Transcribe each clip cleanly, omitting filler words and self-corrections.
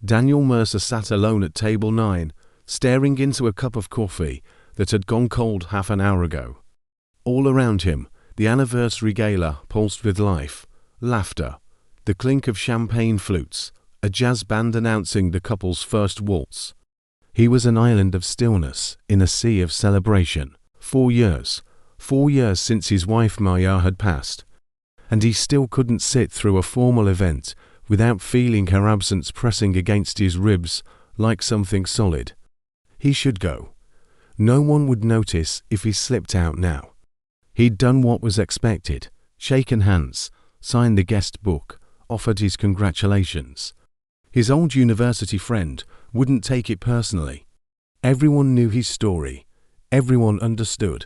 Daniel Mercer sat alone at table 9, staring into a cup of coffee that had gone cold half an hour ago. All around him, the anniversary gala pulsed with life, laughter, the clink of champagne flutes, a jazz band announcing the couple's first waltz. He was an island of stillness in a sea of celebration. 4 years since his wife Maya had passed, and he still couldn't sit through a formal event without feeling her absence pressing against his ribs like something solid. He should go. No one would notice if he slipped out now. He'd done what was expected, shaken hands, signed the guest book, offered his congratulations. His old university friend wouldn't take it personally. Everyone knew his story. Everyone understood.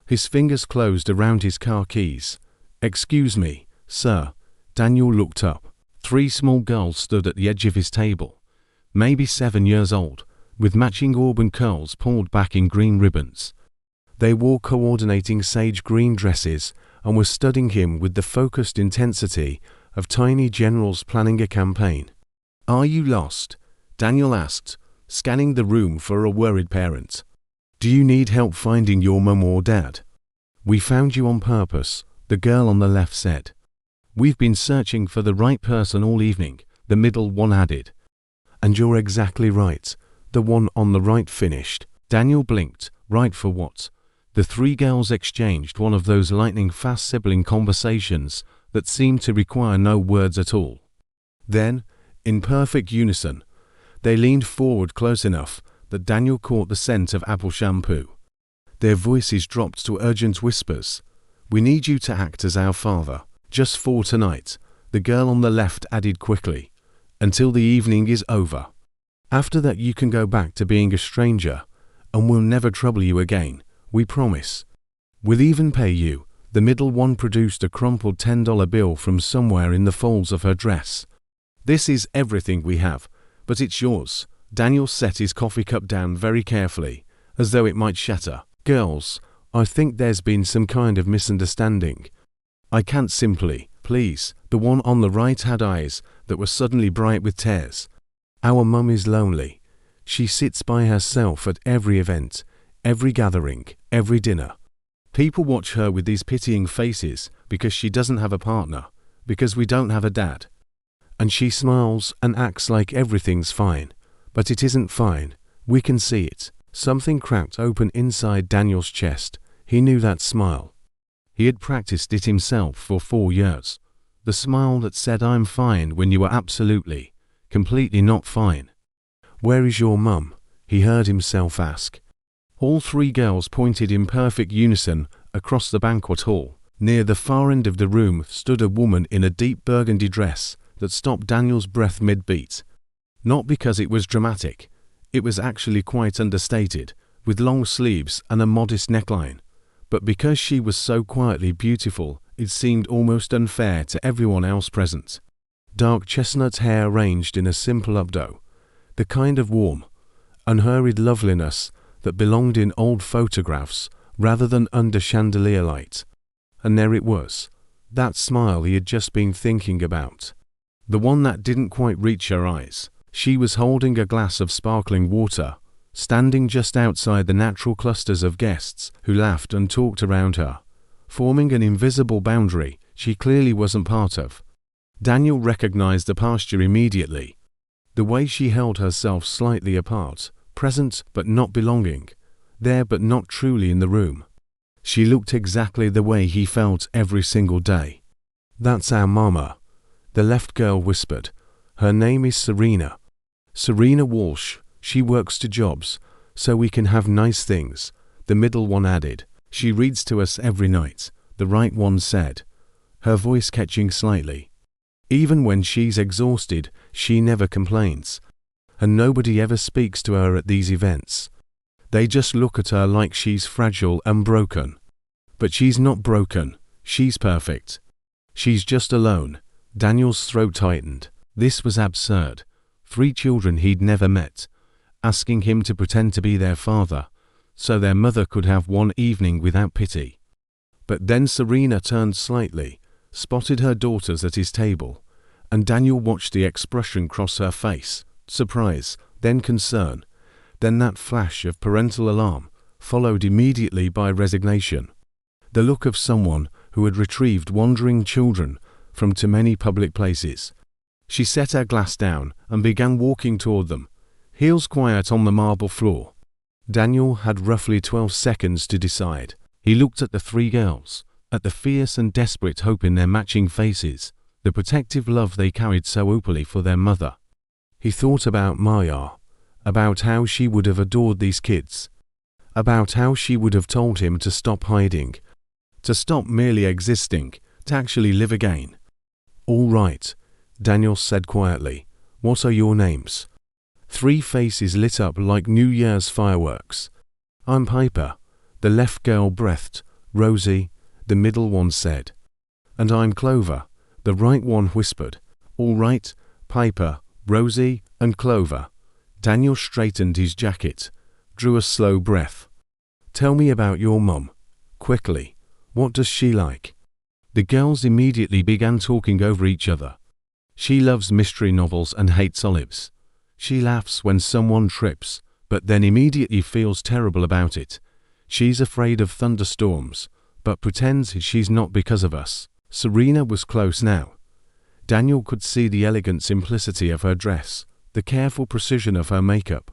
His fingers closed around his car keys. "Excuse me, sir." Daniel looked up. 3 small girls stood at the edge of his table, maybe 7 years old, with matching auburn curls pulled back in green ribbons. They wore coordinating sage green dresses and were studying him with the focused intensity of tiny generals planning a campaign. "Are you lost?" Daniel asked, scanning the room for a worried parent. "Do you need help finding your mum or dad?" "We found you on purpose," the girl on the left said. "We've been searching for the right person all evening," the middle one added. "And you're exactly right," the one on the right finished. Daniel blinked. Right for what? The 3 girls exchanged one of those lightning-fast sibling conversations that seemed to require no words at all. Then, in perfect unison, they leaned forward close enough that Daniel caught the scent of apple shampoo. Their voices dropped to urgent whispers. "We need you to act as our father, just for tonight," the girl on the left added quickly, "until the evening is over. After that you can go back to being a stranger, and we'll never trouble you again, we promise. We'll even pay you." The middle one produced a crumpled $10 bill from somewhere in the folds of her dress. "This is everything we have, but it's yours." Daniel set his coffee cup down very carefully, as though it might shatter. "Girls, I think there's been some kind of misunderstanding. I can't simply, please." The one on the right had eyes that were suddenly bright with tears. "Our mum is lonely. She sits by herself at every event, every gathering, every dinner. People watch her with these pitying faces because she doesn't have a partner, because we don't have a dad. And she smiles and acts like everything's fine. But it isn't fine. We can see it." Something cracked open inside Daniel's chest. He knew that smile. He had practiced it himself for 4 years. The smile that said "I'm fine" when you were absolutely, completely not fine. "Where is your mum?" he heard himself ask. All 3 girls pointed in perfect unison across the banquet hall. Near the far end of the room stood a woman in a deep burgundy dress that stopped Daniel's breath mid-beat. Not because it was dramatic. It was actually quite understated, with long sleeves and a modest neckline. But because she was so quietly beautiful, it seemed almost unfair to everyone else present. Dark chestnut hair arranged in a simple updo. The kind of warm, unhurried loveliness that belonged in old photographs rather than under chandelier light. And there it was, that smile he had just been thinking about. The one that didn't quite reach her eyes. She was holding a glass of sparkling water, standing just outside the natural clusters of guests who laughed and talked around her, forming an invisible boundary she clearly wasn't part of. Daniel recognized the posture immediately. The way she held herself slightly apart, present but not belonging, there but not truly in the room. She looked exactly the way he felt every single day. "That's our mama," the left girl whispered. "Her name is Serena. Serena Walsh. She works 2 jobs, so we can have nice things," the middle one added. "She reads to us every night," the right one said, her voice catching slightly. "Even when she's exhausted, she never complains. And nobody ever speaks to her at these events. They just look at her like she's fragile and broken. But she's not broken. She's perfect. She's just alone." Daniel's throat tightened. This was absurd. 3 children he'd never met, asking him to pretend to be their father, so their mother could have one evening without pity. But then Serena turned slightly, spotted her daughters at his table, and Daniel watched the expression cross her face, surprise, then concern, then that flash of parental alarm, followed immediately by resignation. The look of someone who had retrieved wandering children from too many public places. She set her glass down and began walking toward them, heels quiet on the marble floor. Daniel had roughly 12 seconds to decide. He looked at the three girls, at the fierce and desperate hope in their matching faces, the protective love they carried so openly for their mother. He thought about Maya, about how she would have adored these kids, about how she would have told him to stop hiding, to stop merely existing, to actually live again. "All right," Daniel said quietly. "What are your names?" Three faces lit up like New Year's fireworks. "I'm Piper," the left girl breathed. "Rosie," the middle one said. "And I'm Clover," the right one whispered. "All right, Piper, Rosie, and Clover." Daniel straightened his jacket, drew a slow breath. "Tell me about your mum. Quickly. What does she like?" The girls immediately began talking over each other. "She loves mystery novels and hates olives. She laughs when someone trips, but then immediately feels terrible about it. She's afraid of thunderstorms, but pretends she's not because of us." Serena was close now. Daniel could see the elegant simplicity of her dress, the careful precision of her makeup,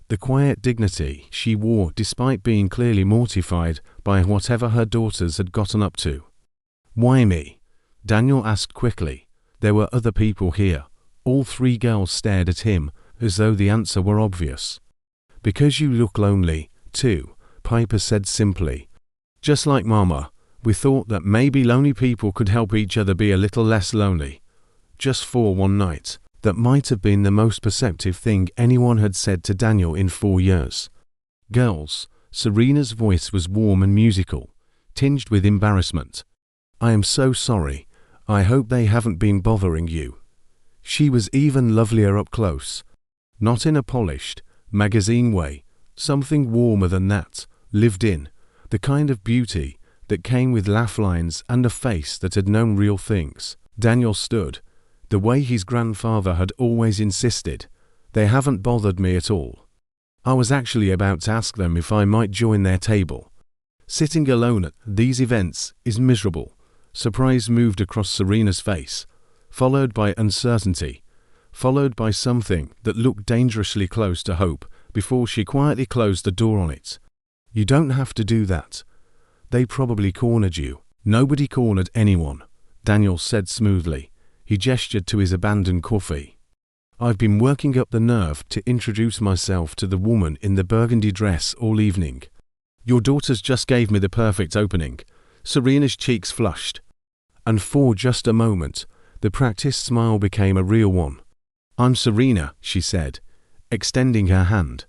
the quiet dignity she wore despite being clearly mortified by whatever her daughters had gotten up to. "Why me?" Daniel asked quickly. There were other people here. All three girls stared at him as though the answer were obvious. "Because you look lonely, too," Piper said simply. "Just like Mama, we thought that maybe lonely people could help each other be a little less lonely. Just for one night." That might have been the most perceptive thing anyone had said to Daniel in 4 years. "Girls," Serena's voice was warm and musical, tinged with embarrassment. "I am so sorry. I hope they haven't been bothering you." She was even lovelier up close. Not in a polished, magazine way, something warmer than that, lived in, the kind of beauty that came with laugh lines and a face that had known real things. Daniel stood, the way his grandfather had always insisted. "They haven't bothered me at all. I was actually about to ask them if I might join their table. Sitting alone at these events is miserable." Surprise moved across Serena's face, followed by uncertainty, followed by something that looked dangerously close to hope before she quietly closed the door on it. "You don't have to do that. They probably cornered you." "Nobody cornered anyone," Daniel said smoothly. He gestured to his abandoned coffee. "I've been working up the nerve to introduce myself to the woman in the burgundy dress all evening. Your daughters just gave me the perfect opening." Serena's cheeks flushed. And for just a moment, the practiced smile became a real one. "I'm Serena," she said, extending her hand.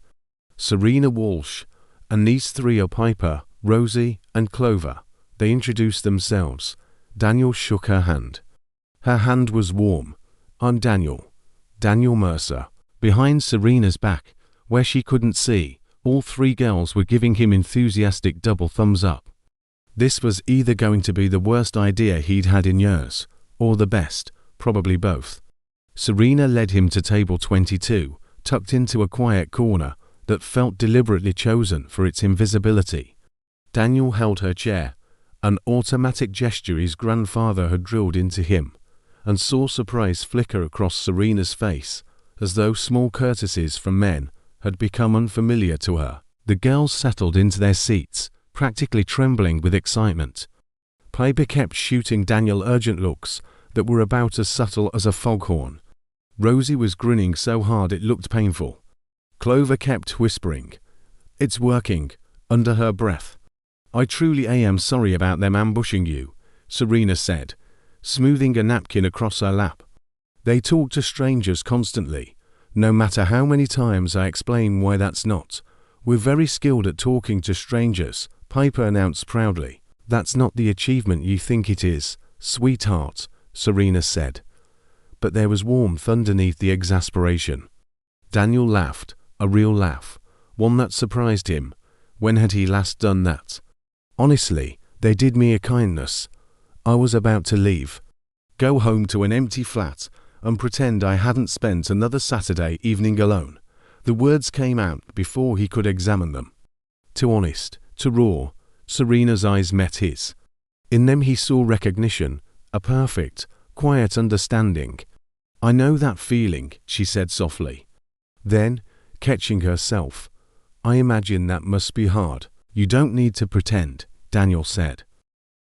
"Serena Walsh, and these three are Piper, Rosie, and Clover." They introduced themselves. Daniel shook her hand. Her hand was warm. "I'm Daniel. Daniel Mercer." Behind Serena's back, where she couldn't see, all three girls were giving him enthusiastic double thumbs up. This was either going to be the worst idea he'd had in years, or the best, probably both. Serena led him to table 22, tucked into a quiet corner that felt deliberately chosen for its invisibility. Daniel held her chair, an automatic gesture his grandfather had drilled into him, and saw surprise flicker across Serena's face, as though small courtesies from men had become unfamiliar to her. The girls settled into their seats, practically trembling with excitement. Piper kept shooting Daniel urgent looks that were about as subtle as a foghorn. Rosie was grinning so hard it looked painful. Clover kept whispering, "It's working," under her breath. "I truly am sorry about them ambushing you," Serena said, smoothing a napkin across her lap. "They talk to strangers constantly. No matter how many times I explain why that's not. We're very skilled at talking to strangers," Piper announced proudly. "That's not the achievement you think it is, sweetheart," Serena said. But there was warmth underneath the exasperation. Daniel laughed, a real laugh, one that surprised him. When had he last done that? "Honestly, they did me a kindness. I was about to leave, go home to an empty flat, and pretend I hadn't spent another Saturday evening alone. The words came out before he could examine them. Too honest, too raw. Serena's eyes met his. In them he saw recognition, a perfect, quiet understanding. "I know that feeling," she said softly. Then, catching herself, "I imagine that must be hard." "You don't need to pretend," Daniel said.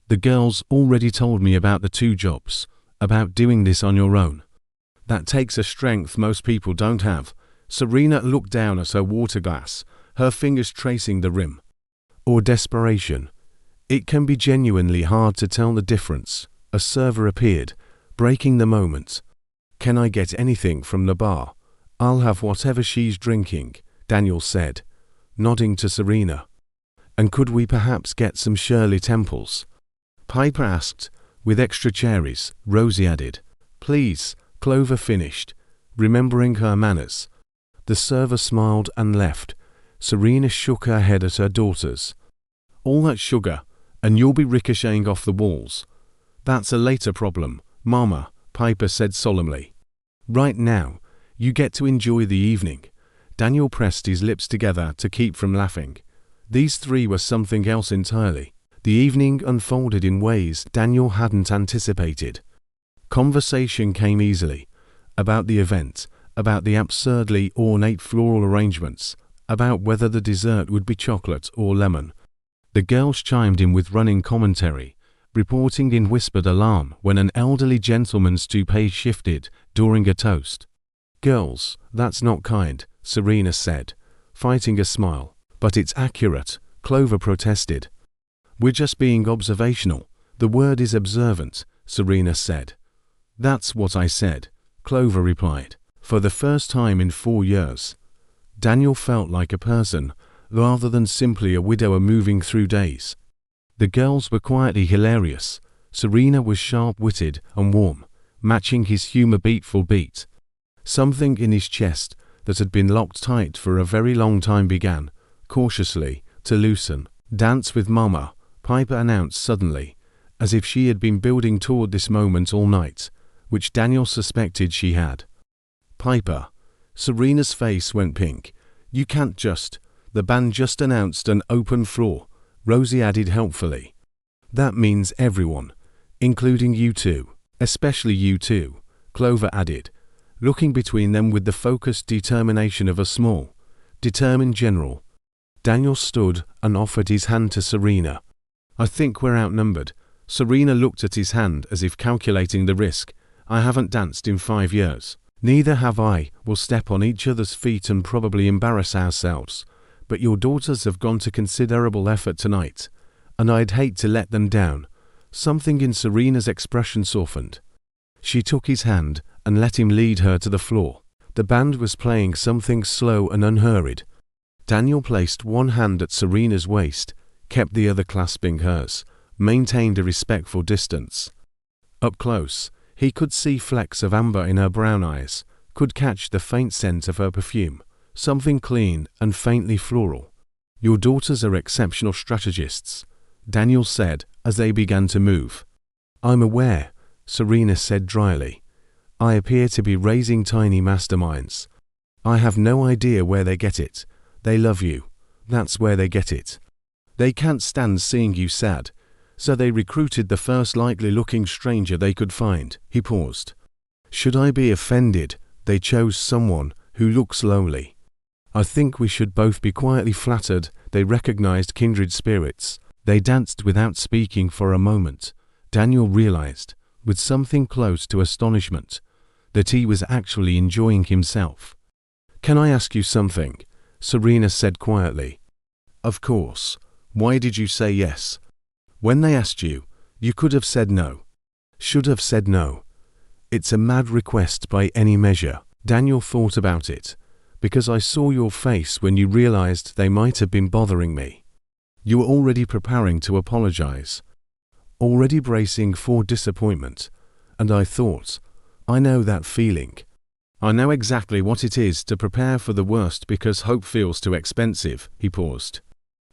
"The girls already told me about the 2 jobs, about doing this on your own. That takes a strength most people don't have." Serena looked down at her water glass, her fingers tracing the rim. "Or desperation. It can be genuinely hard to tell the difference." A server appeared, breaking the moment. "Can I get anything from the bar?" "I'll have whatever she's drinking," Daniel said, nodding to Serena. "And could we perhaps get some Shirley Temples?" Piper asked. "With extra cherries," Rosie added. "Please," Clover finished, remembering her manners. The server smiled and left. Serena shook her head at her daughters. "All that sugar, and you'll be ricocheting off the walls." "That's a later problem, Mama," Piper said solemnly. "Right now, you get to enjoy the evening." Daniel pressed his lips together to keep from laughing. These 3 were something else entirely. The evening unfolded in ways Daniel hadn't anticipated. Conversation came easily, about the event, about the absurdly ornate floral arrangements, about whether the dessert would be chocolate or lemon. The girls chimed in with running commentary, reporting in whispered alarm when an elderly gentleman's toupee shifted during a toast. "Girls, that's not kind," Serena said, fighting a smile. "But it's accurate," Clover protested. "We're just being observational. The word is observant," Serena said. "That's what I said," Clover replied. For the first time in 4 years, Daniel felt like a person, rather than simply a widower moving through days. The girls were quietly hilarious. Serena was sharp-witted and warm, matching his humor beat for beat. Something in his chest that had been locked tight for a very long time began, cautiously, to loosen. "Dance with Mama," Piper announced suddenly, as if she had been building toward this moment all night, which Daniel suspected she had. "Piper." Serena's face went pink. "You can't just. The band just announced an open floor," Rosie added helpfully. "That means everyone, including you 2. "Especially you 2, Clover added, looking between them with the focused determination of a small, determined general. Daniel stood and offered his hand to Serena. "I think we're outnumbered." Serena looked at his hand as if calculating the risk. "I haven't danced in 5 years. "Neither have I. We'll step on each other's feet and probably embarrass ourselves. But your daughters have gone to considerable effort tonight, and I'd hate to let them down." Something in Serena's expression softened. She took his hand and let him lead her to the floor. The band was playing something slow and unhurried. Daniel placed one hand at Serena's waist, kept the other clasping hers, maintained a respectful distance. Up close, he could see flecks of amber in her brown eyes, could catch the faint scent of her perfume, something clean and faintly floral. "Your daughters are exceptional strategists," Daniel said as they began to move. "I'm aware," Serena said dryly. "I appear to be raising tiny masterminds. I have no idea where they get it. They love you. That's where they get it. They can't stand seeing you sad, so they recruited the first likely-looking stranger they could find." He paused. "Should I be offended they chose someone who looks lonely? I think we should both be quietly flattered they recognized kindred spirits." They danced without speaking for a moment. Daniel realized, with something close to astonishment, that he was actually enjoying himself. "Can I ask you something?" Serena said quietly. "Of course. Why did you say yes? When they asked you, you could have said no." "Should have said no. It's a mad request by any measure." Daniel thought about it. "Because I saw your face when you realized they might have been bothering me. You were already preparing to apologize, already bracing for disappointment, and I thought, I know that feeling. I know exactly what it is to prepare for the worst because hope feels too expensive." He paused.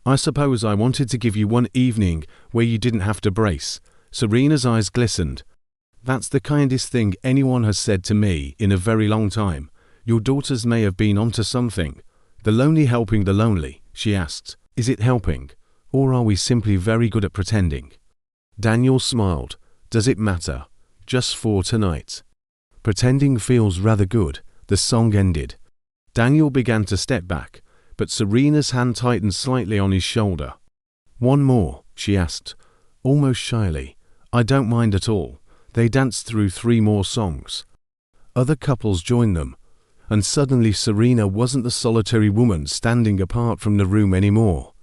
"I suppose I wanted to give you one evening where you didn't have to brace." Serena's eyes glistened. That's the kindest thing anyone has said to me in a very long time. Your daughters may have been onto something. The lonely helping the lonely, she asked. Is it helping? Or are we simply very good at pretending? Daniel smiled. Does it matter? Just for tonight. Pretending feels rather good. The song ended. Daniel began to step back, but Serena's hand tightened slightly on his shoulder. One more, she asked, almost shyly. I don't mind at all. They danced through 3 more songs. Other couples joined them, and suddenly Serena wasn't the solitary woman standing apart from the room anymore.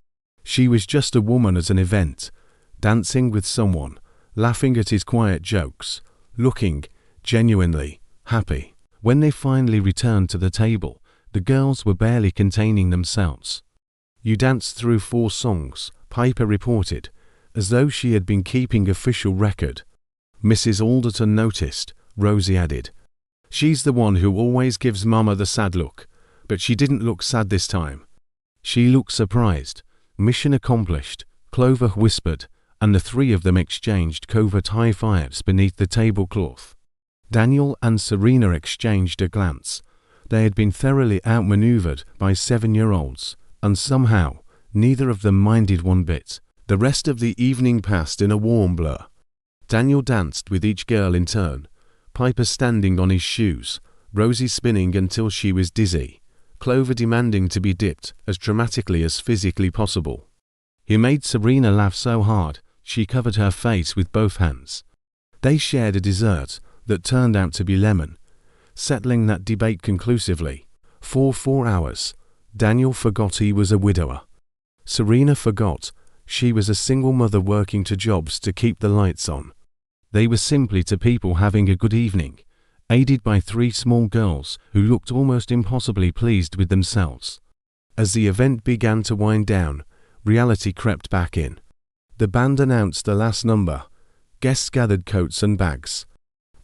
She was just a woman at an event, dancing with someone, laughing at his quiet jokes, looking genuinely happy. When they finally returned to the table, the girls were barely containing themselves. You danced through 4 songs, Piper reported, as though she had been keeping official record. Mrs. Alderton noticed, Rosie added. She's the one who always gives Mama the sad look, but she didn't look sad this time. She looked surprised. Mission accomplished, Clover whispered, and the 3 of them exchanged covert high fives beneath the tablecloth. Daniel and Serena exchanged a glance. They had been thoroughly outmaneuvered by 7-year-olds, and somehow, neither of them minded one bit. The rest of the evening passed in a warm blur. Daniel danced with each girl in turn, Piper standing on his shoes, Rosie spinning until she was dizzy, Clover demanding to be dipped as dramatically as physically possible. He made Serena laugh so hard, she covered her face with both hands. They shared a dessert that turned out to be lemon, settling that debate conclusively. For 4 hours, Daniel forgot he was a widower. Serena forgot she was a single mother working 2 jobs to keep the lights on. They were simply 2 people having a good evening, aided by 3 small girls who looked almost impossibly pleased with themselves. As the event began to wind down, reality crept back in. The band announced the last number. Guests gathered coats and bags.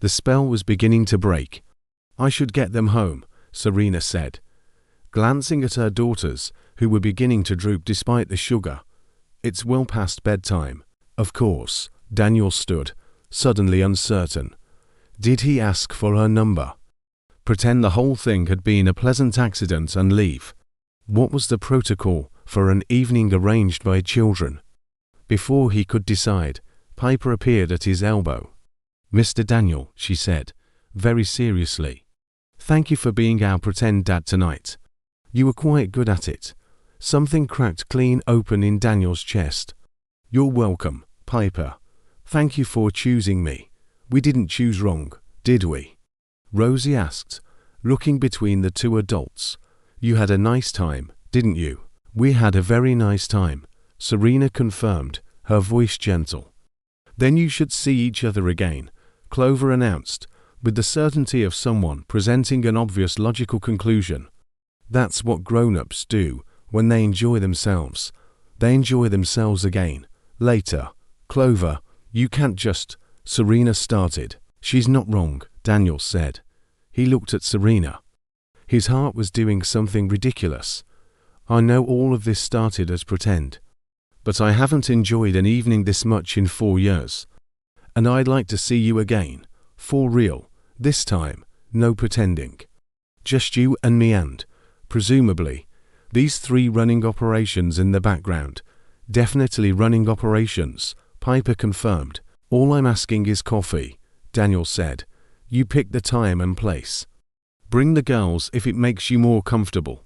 The spell was beginning to break. I should get them home, Serena said, glancing at her daughters, who were beginning to droop despite the sugar. It's well past bedtime. Of course, Daniel stood, suddenly uncertain. Did he ask for her number? Pretend the whole thing had been a pleasant accident and leave? What was the protocol for an evening arranged by children? Before he could decide, Piper appeared at his elbow. Mr. Daniel, she said, very seriously. Thank you for being our pretend dad tonight. You were quite good at it. Something cracked clean open in Daniel's chest. You're welcome, Piper. Thank you for choosing me. We didn't choose wrong, did we? Rosie asked, looking between the 2 adults. You had a nice time, didn't you? We had a very nice time, Serena confirmed, her voice gentle. Then you should see each other again, Clover announced, with the certainty of someone presenting an obvious logical conclusion. That's what grown-ups do when they enjoy themselves. They enjoy themselves again, later. Clover, you can't just... Serena started. She's not wrong, Daniel said. He looked at Serena. His heart was doing something ridiculous. I know all of this started as pretend, but I haven't enjoyed an evening this much in 4 years. And I'd like to see you again, for real, this time, no pretending. Just you and me and, presumably, these 3 running operations in the background. Definitely running operations, Piper confirmed. All I'm asking is coffee, Daniel said. You pick the time and place. Bring the girls if it makes you more comfortable.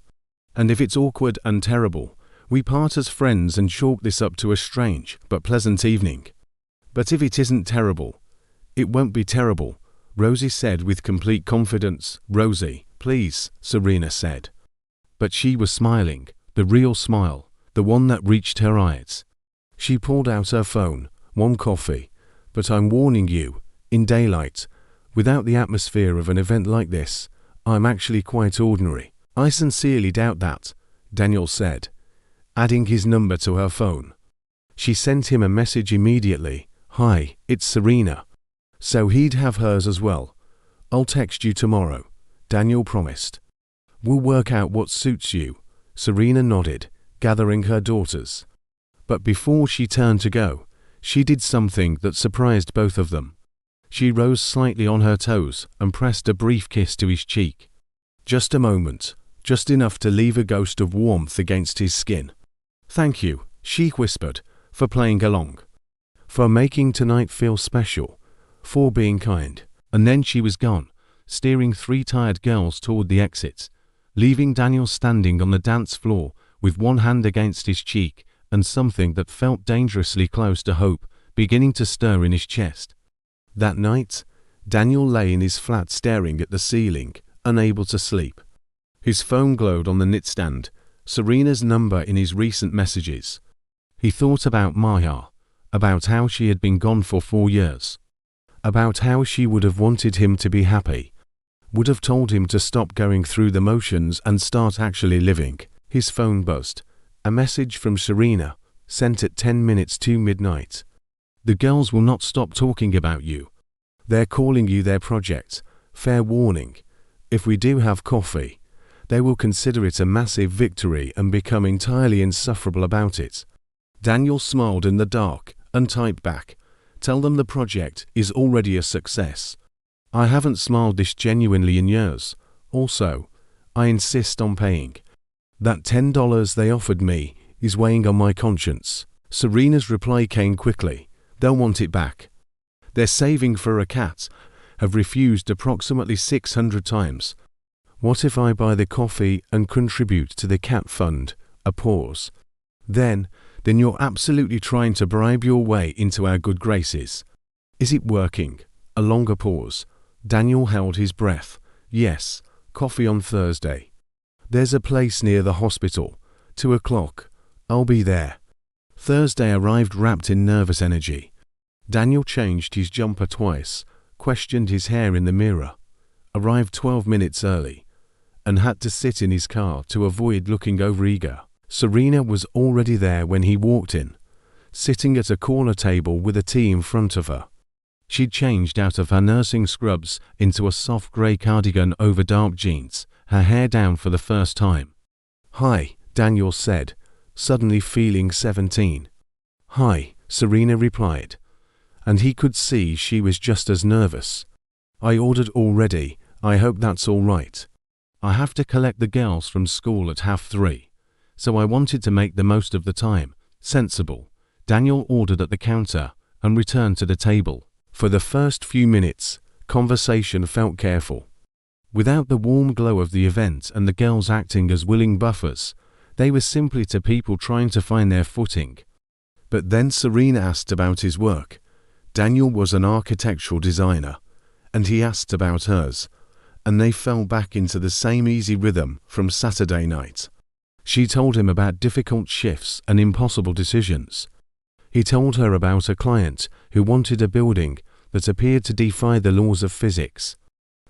And if it's awkward and terrible, we part as friends and chalk this up to a strange but pleasant evening. But if it isn't terrible, it won't be terrible, Rosie said with complete confidence. Rosie, please, Serena said. But she was smiling, the real smile, the one that reached her eyes. She pulled out her phone. 1 coffee. But I'm warning you, in daylight, without the atmosphere of an event like this, I'm actually quite ordinary. I sincerely doubt that, Daniel said, adding his number to her phone. She sent him a message immediately. Hi, it's Serena. So he'd have hers as well. I'll text you tomorrow, Daniel promised. We'll work out what suits you, Serena nodded, gathering her daughters. But before she turned to go, she did something that surprised both of them. She rose slightly on her toes and pressed a brief kiss to his cheek. Just a moment, just enough to leave a ghost of warmth against his skin. "Thank you," she whispered, "for playing along. For making tonight feel special. For being kind." And then she was gone, steering 3 tired girls toward the exit, leaving Daniel standing on the dance floor with one hand against his cheek and something that felt dangerously close to hope beginning to stir in his chest. That night, Daniel lay in his flat staring at the ceiling, unable to sleep. His phone glowed on the nightstand, Serena's number in his recent messages. He thought about Maya, about how she had been gone for 4 years, about how she would have wanted him to be happy, would have told him to stop going through the motions and start actually living. His phone buzzed. A message from Serena, sent at 10 minutes to midnight. "The girls will not stop talking about you. They're calling you their project. Fair warning. If we do have coffee, they will consider it a massive victory and become entirely insufferable about it." Daniel smiled in the dark and typed back, "Tell them the project is already a success. I haven't smiled this genuinely in years. Also, I insist on paying. That $10 they offered me is weighing on my conscience." Serena's reply came quickly. "They'll want it back. They're saving for a cat, have refused approximately 600 times. What if I buy the coffee and contribute to the cat fund?" A pause. Then you're absolutely trying to bribe your way into our good graces. Is it working?" A longer pause. Daniel held his breath. "Yes, coffee on Thursday. There's a place near the hospital. 2 o'clock. I'll be there." Thursday arrived wrapped in nervous energy. Daniel changed his jumper twice, questioned his hair in the mirror, arrived 12 minutes early, and had to sit in his car to avoid looking overeager. Serena was already there when he walked in, sitting at a corner table with a tea in front of her. She'd changed out of her nursing scrubs into a soft grey cardigan over dark jeans, her hair down for the first time. "Hi," Daniel said, suddenly feeling 17. "Hi," Serena replied, and he could see she was just as nervous. "I ordered already. I hope that's all right. I have to collect the girls from school at 3:30, so I wanted to make the most of the time." Sensible. Daniel ordered at the counter and returned to the table. For the first few minutes, conversation felt careful. Without the warm glow of the event and the girls acting as willing buffers, they were simply two people trying to find their footing. But then Serena asked about his work. Daniel was an architectural designer, and he asked about hers, and they fell back into the same easy rhythm from Saturday night. She told him about difficult shifts and impossible decisions. He told her about a client who wanted a building that appeared to defy the laws of physics.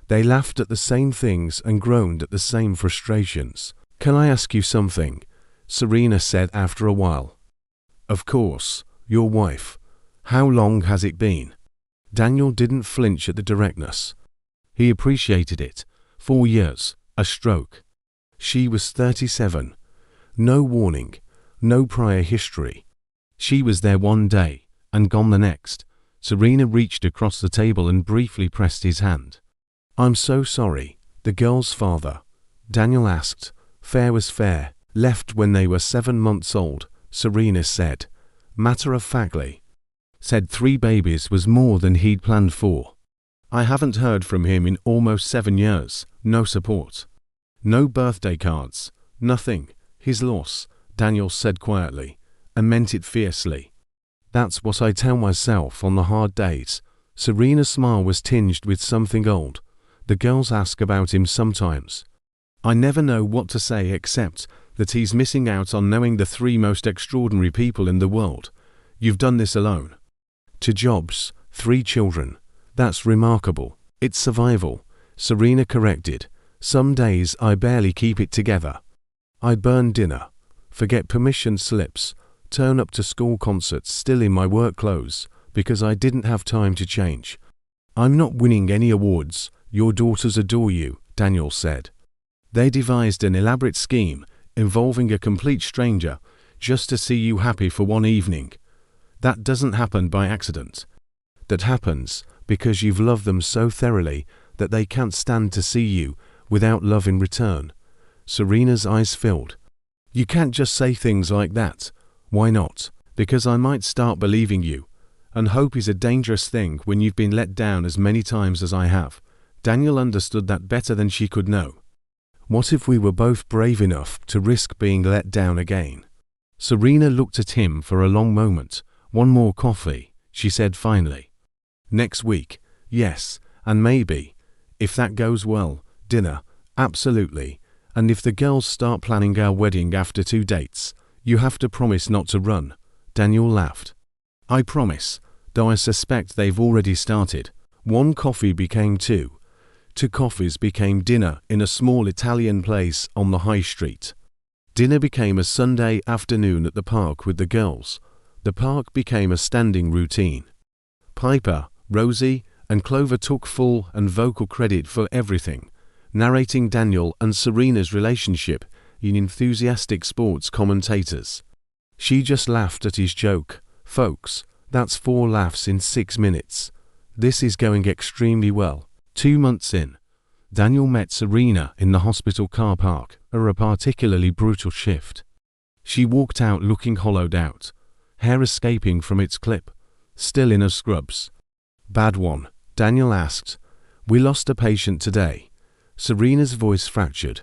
They laughed at the same things and groaned at the same frustrations. "Can I ask you something?" Serena said after a while. "Of course, your wife. How long has it been?" Daniel didn't flinch at the directness. He appreciated it. 4 years, a stroke. She was 37. No warning, no prior history. She was there one day, and gone the next. Serena reached across the table and briefly pressed his hand. "I'm so sorry." The girl's father, Daniel asked. "Fair was fair. Left when they were 7 months old," Serena said. Matter-of-factly. Said 3 babies was more than he'd planned for. "I haven't heard from him in almost 7 years. No support. No birthday cards. Nothing. His loss," Daniel said quietly, and meant it fiercely. "That's what I tell myself on the hard days." Serena's smile was tinged with something old. "The girls ask about him sometimes. I never know what to say except that he's missing out on knowing the 3 most extraordinary people in the world. You've done this alone. 2 jobs, 3 children. That's remarkable." "It's survival," Serena corrected. "Some days I barely keep it together. I burn dinner, forget permission slips, turn up to school concerts still in my work clothes because I didn't have time to change. I'm not winning any awards. Your daughters adore you," Daniel said. "They devised an elaborate scheme involving a complete stranger just to see you happy for one evening. That doesn't happen by accident. That happens because you've loved them so thoroughly that they can't stand to see you without love in return. Serena's eyes filled. You can't just say things like that. Why not? Because I might start believing you. And hope is a dangerous thing when you've been let down as many times as I have. Daniel understood that better than she could know. What if we were both brave enough to risk being let down again? Serena looked at him for a long moment. One more coffee, she said finally. Next week, yes, and maybe, if that goes well, dinner, absolutely. And if the girls start planning our wedding after 2 dates, you have to promise not to run. Daniel laughed. I promise, though I suspect they've already started. 1 coffee became 2. 2 coffees became dinner in a small Italian place on the high street. Dinner became a Sunday afternoon at the park with the girls. The park became a standing routine. Piper, Rosie, and Clover took full and vocal credit for everything, narrating Daniel and Serena's relationship in enthusiastic sports commentators. She just laughed at his joke. Folks, that's 4 laughs in 6 minutes. This is going extremely well. 2 months in, Daniel met Serena in the hospital car park, a particularly brutal shift. She walked out looking hollowed out, hair escaping from its clip, still in her scrubs. Bad one? Daniel asked. We lost a patient today. Serena's voice fractured.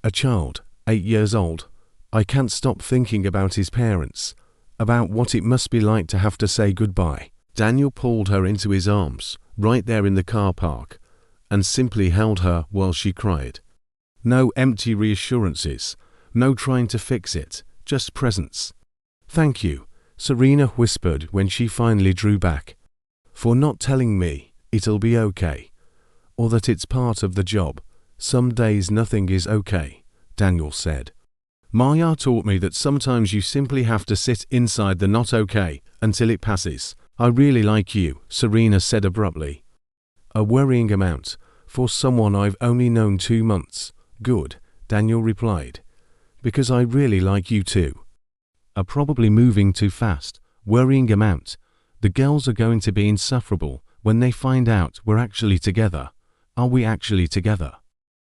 A child, 8 years old. I can't stop thinking about his parents, about what it must be like to have to say goodbye. Daniel pulled her into his arms, right there in the car park, and simply held her while she cried. No empty reassurances, no trying to fix it, just presence. Thank you, Serena whispered when she finally drew back, for not telling me it'll be okay, or that it's part of the job. Some days nothing is okay, Daniel said. Maya taught me that sometimes you simply have to sit inside the not okay until it passes. I really like you, Serena said abruptly. A worrying amount, for someone I've only known 2 months. Good, Daniel replied. Because I really like you too. A probably moving too fast, worrying amount. The girls are going to be insufferable when they find out we're actually together. Are we actually together?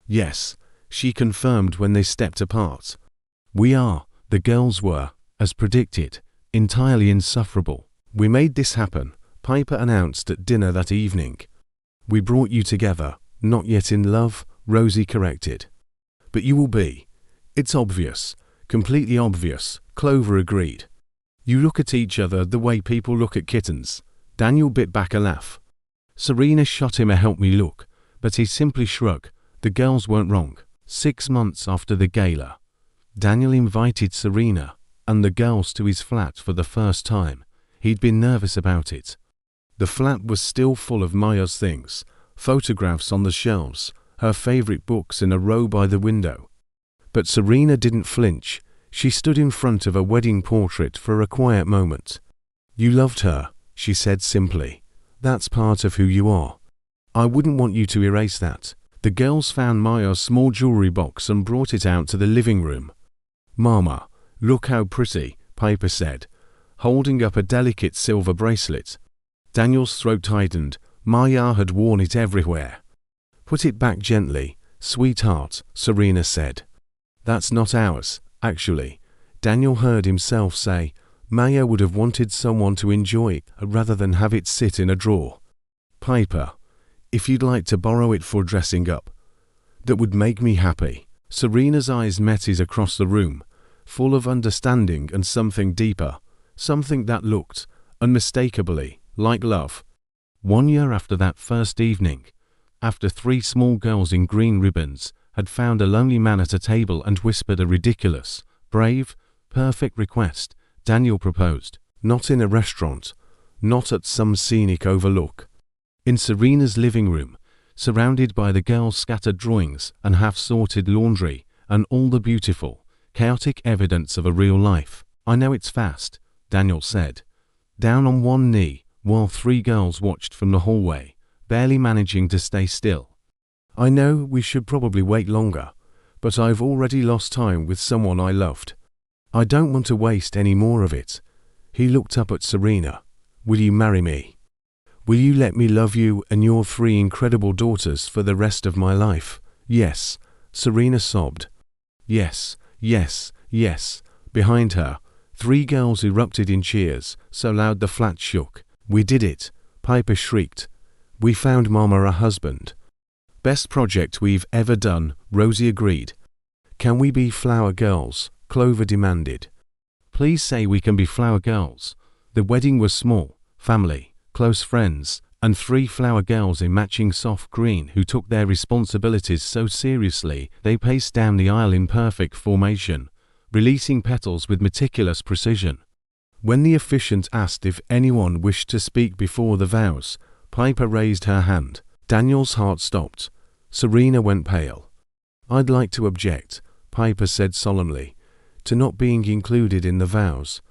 Yes, she confirmed when they stepped apart. We are, the girls were, as predicted, entirely insufferable. We made this happen, Piper announced at dinner that evening. We brought you together, not yet in love, Rosie corrected. But you will be. It's obvious, completely obvious, Clover agreed. You look at each other the way people look at kittens. Daniel bit back a laugh. Serena shot him a help me look, but he simply shrugged. The girls weren't wrong. 6 months after the gala, Daniel invited Serena and the girls to his flat for the first time. He'd been nervous about it. The flat was still full of Maya's things, photographs on the shelves, her favorite books in a row by the window. But Serena didn't flinch. She stood in front of a wedding portrait for a quiet moment. You loved her, she said simply. That's part of who you are. I wouldn't want you to erase that. The girls found Maya's small jewelry box and brought it out to the living room. Mama, look how pretty, Piper said, holding up a delicate silver bracelet. Daniel's throat tightened. Maya had worn it everywhere. Put it back gently, sweetheart, Serena said. That's not ours, actually. Daniel heard himself say, Maya would have wanted someone to enjoy it rather than have it sit in a drawer. Piper, if you'd like to borrow it for dressing up. That would make me happy. Serena's eyes met his across the room, full of understanding and something deeper, something that looked, unmistakably, like love. 1 year after that first evening, after 3 small girls in green ribbons had found a lonely man at a table and whispered a ridiculous, brave, perfect request, Daniel proposed, not in a restaurant, not at some scenic overlook. In Serena's living room, surrounded by the girls' scattered drawings and half-sorted laundry and all the beautiful, chaotic evidence of a real life. I know it's fast, Daniel said, down on one knee while 3 girls watched from the hallway, barely managing to stay still. I know we should probably wait longer, but I've already lost time with someone I loved. I don't want to waste any more of it. He looked up at Serena. Will you marry me? Will you let me love you and your 3 incredible daughters for the rest of my life? Yes, Serena sobbed. Yes, yes, yes. Behind her, 3 girls erupted in cheers, so loud the flat shook. We did it, Piper shrieked. We found Mama a husband. Best project we've ever done, Rosie agreed. Can we be flower girls? Clover demanded. Please say we can be flower girls. The wedding was small, family, close friends, and 3 flower girls in matching soft green who took their responsibilities so seriously they paced down the aisle in perfect formation, releasing petals with meticulous precision. When the officiant asked if anyone wished to speak before the vows, Piper raised her hand. Daniel's heart stopped. Serena went pale. I'd like to object, Piper said solemnly, to not being included in the vows.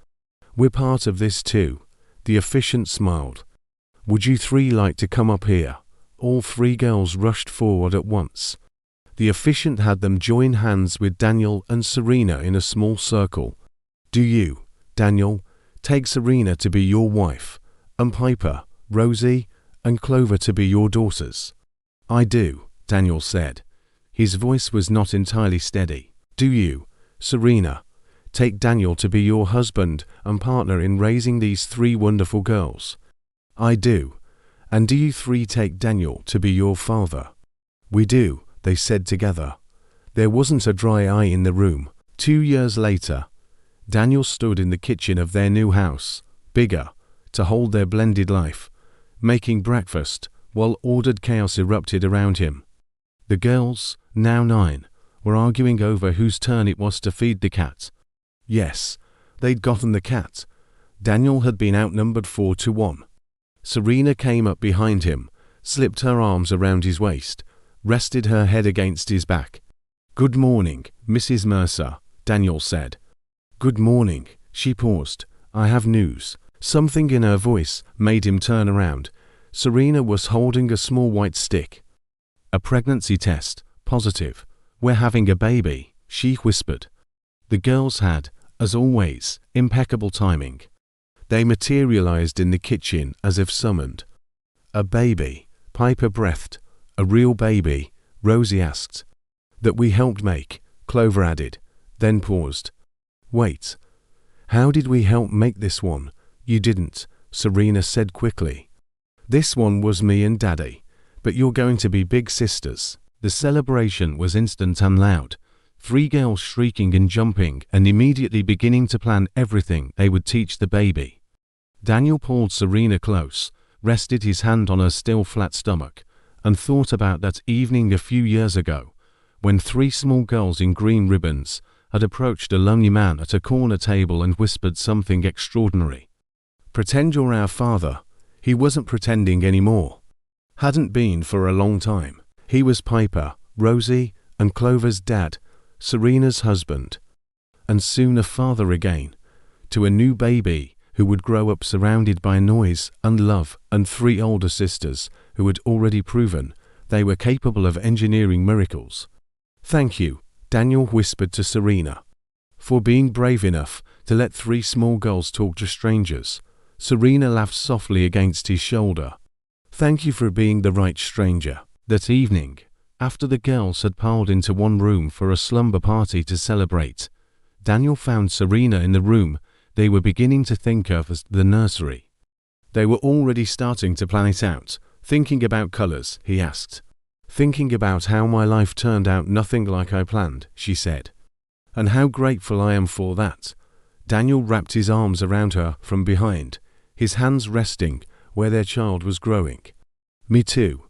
We're part of this too. The officiant smiled. Would you 3 like to come up here? All 3 girls rushed forward at once. The officiant had them join hands with Daniel and Serena in a small circle. Do you, Daniel, take Serena to be your wife, and Piper, Rosie, and Clover to be your daughters? I do, Daniel said. His voice was not entirely steady. Do you, Serena, take Daniel to be your husband and partner in raising these 3 wonderful girls? I do. And do you 3 take Daniel to be your father? We do, they said together. There wasn't a dry eye in the room. 2 years later, Daniel stood in the kitchen of their new house, bigger, to hold their blended life, making breakfast while ordered chaos erupted around him. The girls, now 9, were arguing over whose turn it was to feed the cat. Yes, they'd gotten the cat. Daniel had been outnumbered 4-1. Serena came up behind him, slipped her arms around his waist, rested her head against his back. Good morning, Mrs. Mercer, Daniel said. Good morning, she paused. I have news. Something in her voice made him turn around. Serena was holding a small white stick. A pregnancy test, positive. We're having a baby, she whispered. The girls had, as always, impeccable timing. They materialized in the kitchen as if summoned. A baby, Piper breathed. A real baby, Rosie asked. That we helped make, Clover added, then paused. Wait. How did we help make this one? You didn't, Serena said quickly. This one was me and Daddy, but you're going to be big sisters. The celebration was instant and loud. 3 girls shrieking and jumping and immediately beginning to plan everything they would teach the baby. Daniel pulled Serena close, rested his hand on her still flat stomach, and thought about that evening a few years ago, when 3 small girls in green ribbons had approached a lonely man at a corner table and whispered something extraordinary. Pretend you're our father. He wasn't pretending anymore. Hadn't been for a long time. He was Piper, Rosie, and Clover's dad, Serena's husband, and soon a father again, to a new baby who would grow up surrounded by noise and love and 3 older sisters who had already proven they were capable of engineering miracles. Thank you, Daniel whispered to Serena, for being brave enough to let 3 small girls talk to strangers. Serena laughed softly against his shoulder. Thank you for being the right stranger. That evening, after the girls had piled into one room for a slumber party to celebrate, Daniel found Serena in the room they were beginning to think of as the nursery. They were already starting to plan it out, thinking about colors, he asked. Thinking about how my life turned out nothing like I planned, she said. And how grateful I am for that. Daniel wrapped his arms around her from behind, his hands resting where their child was growing. Me too.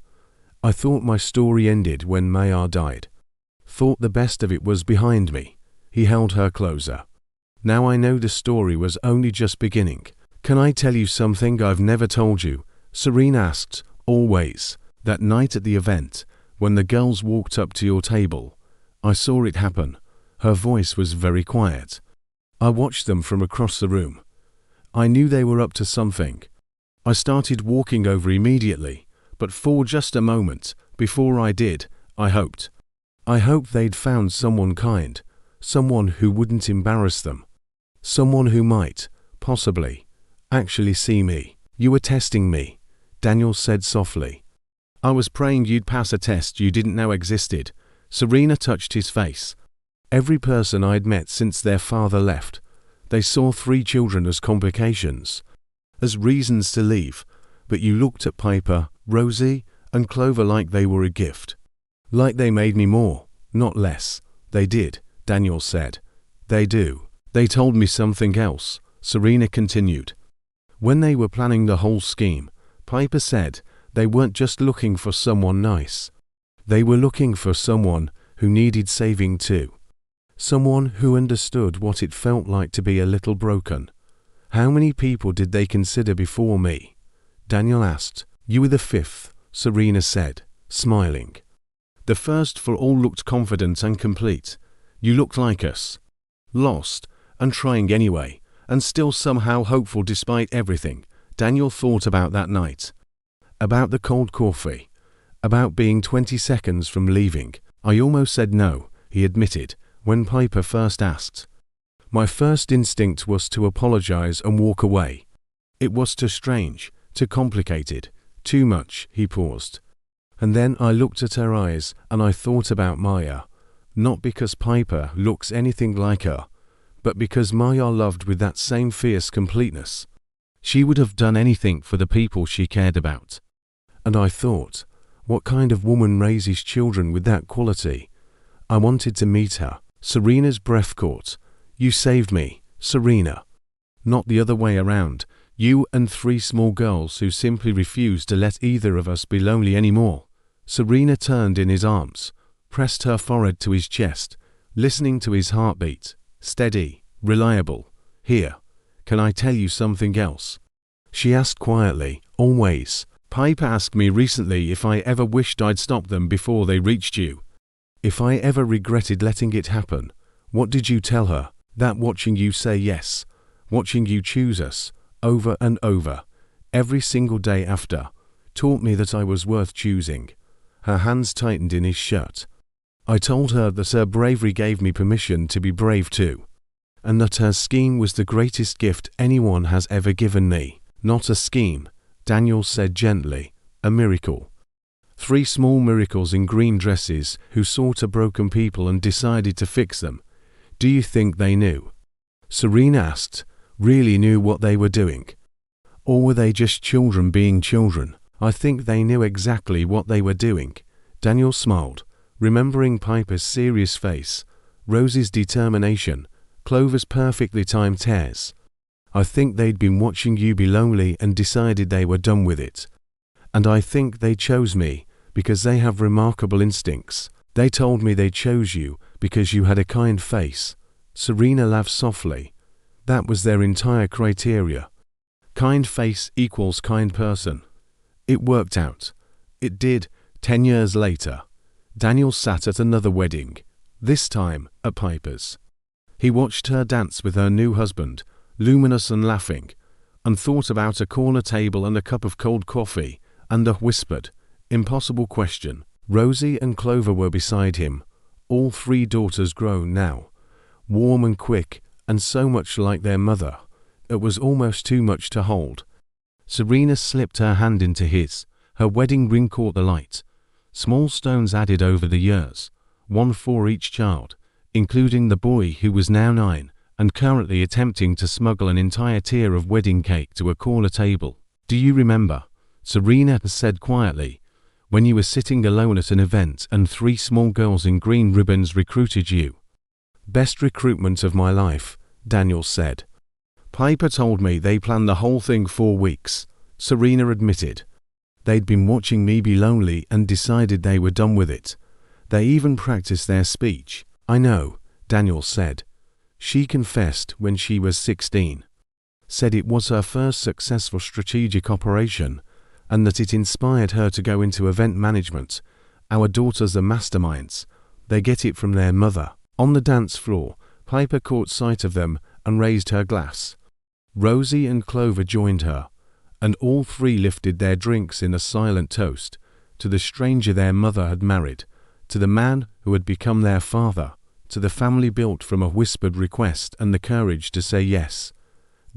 I thought my story ended when Mayar died. Thought the best of it was behind me. He held her closer. Now I know the story was only just beginning. Can I tell you something I've never told you? Serena asked, always. That night at the event, when the girls walked up to your table, I saw it happen. Her voice was very quiet. I watched them from across the room. I knew they were up to something. I started walking over immediately, but for just a moment, before I did, I hoped. I hoped they'd found someone kind, someone who wouldn't embarrass them, someone who might, possibly, actually see me. You were testing me, Daniel said softly. I was praying you'd pass a test you didn't know existed. Serena touched his face. Every person I'd met since their father left, they saw 3 children as complications, as reasons to leave, but you looked at Piper, Rosie, and Clover like they were a gift. Like they made me more, not less. They did, Daniel said. They do. They told me something else, Serena continued. When they were planning the whole scheme, Piper said they weren't just looking for someone nice. They were looking for someone who needed saving too. Someone who understood what it felt like to be a little broken. How many people did they consider before me? Daniel asked. You were the 5th, Serena said, smiling. The first for all looked confident and complete. You looked like us. Lost, and trying anyway, and still somehow hopeful despite everything. Daniel thought about that night. About the cold coffee. About being 20 seconds from leaving. I almost said no, he admitted, when Piper first asked. My first instinct was to apologize and walk away. It was too strange, too complicated, too much, he paused. And then I looked at her eyes and I thought about Maya. Not because Piper looks anything like her, but because Maya loved with that same fierce completeness. She would have done anything for the people she cared about. And I thought, what kind of woman raises children with that quality? I wanted to meet her. Serena's breath caught. You saved me, Serena. Not the other way around. You and 3 small girls who simply refused to let either of us be lonely anymore. Serena turned in his arms, pressed her forehead to his chest, listening to his heartbeat. Steady, reliable. Here, can I tell you something else? She asked quietly. Always. Piper asked me recently if I ever wished I'd stopped them before they reached you. If I ever regretted letting it happen. What did you tell her? That watching you say yes, watching you choose us, over and over, every single day after, taught me that I was worth choosing. Her hands tightened in his shirt. I told her that her bravery gave me permission to be brave too, and that her scheme was the greatest gift anyone has ever given me. Not a scheme, Daniel said gently, a miracle. 3 small miracles in green dresses who saw to broken people and decided to fix them. Do you think they knew? Serena asked, really knew what they were doing? Or were they just children being children? I think they knew exactly what they were doing. Daniel smiled, remembering Piper's serious face, Rosie's determination, Clover's perfectly timed tears. I think they'd been watching you be lonely and decided they were done with it. And I think they chose me because they have remarkable instincts. They told me they chose you because you had a kind face. Serena laughed softly. That was their entire criteria. Kind face equals kind person. It worked out. It did, 10 years later. Daniel sat at another wedding, this time at Piper's. He watched her dance with her new husband, luminous and laughing, and thought about a corner table and a cup of cold coffee, and a whispered, impossible question. Rosie and Clover were beside him, all 3 daughters grown now, warm and quick, and so much like their mother. It was almost too much to hold. Serena slipped her hand into his. Her wedding ring caught the light. Small stones added over the years, 1 for each child, including the boy who was now 9 and currently attempting to smuggle an entire tier of wedding cake to a corner table. Do you remember? Serena said quietly, when you were sitting alone at an event and 3 small girls in green ribbons recruited you. Best recruitment of my life, Daniel said. Piper told me they planned the whole thing 4 weeks, Serena admitted. They'd been watching me be lonely and decided they were done with it. They even practiced their speech. I know, Daniel said. She confessed when she was 16. Said it was her first successful strategic operation, and that it inspired her to go into event management. Our daughters are masterminds. They get it from their mother. On the dance floor, Piper caught sight of them and raised her glass. Rosie and Clover joined her, and all 3 lifted their drinks in a silent toast to the stranger their mother had married, to the man who had become their father, to the family built from a whispered request and the courage to say yes.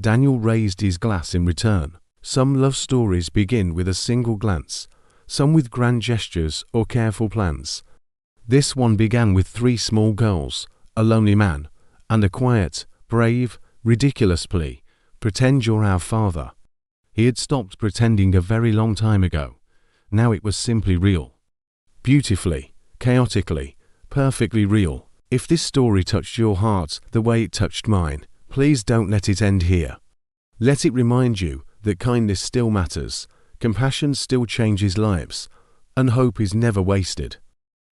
Daniel raised his glass in return. Some love stories begin with a single glance, some with grand gestures or careful plans. This one began with 3 small girls, a lonely man, and a quiet, brave, ridiculous plea, "Pretend you're our father." He had stopped pretending a very long time ago. Now it was simply real. Beautifully, chaotically, perfectly real. If this story touched your heart the way it touched mine, please don't let it end here. Let it remind you that kindness still matters, compassion still changes lives, and hope is never wasted.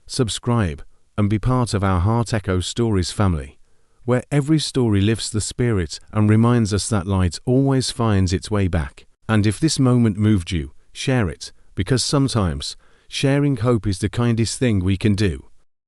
Subscribe and be part of our Heart Echo Stories family, where every story lifts the spirit and reminds us that light always finds its way back. And if this moment moved you, share it, because sometimes sharing hope is the kindest thing we can do.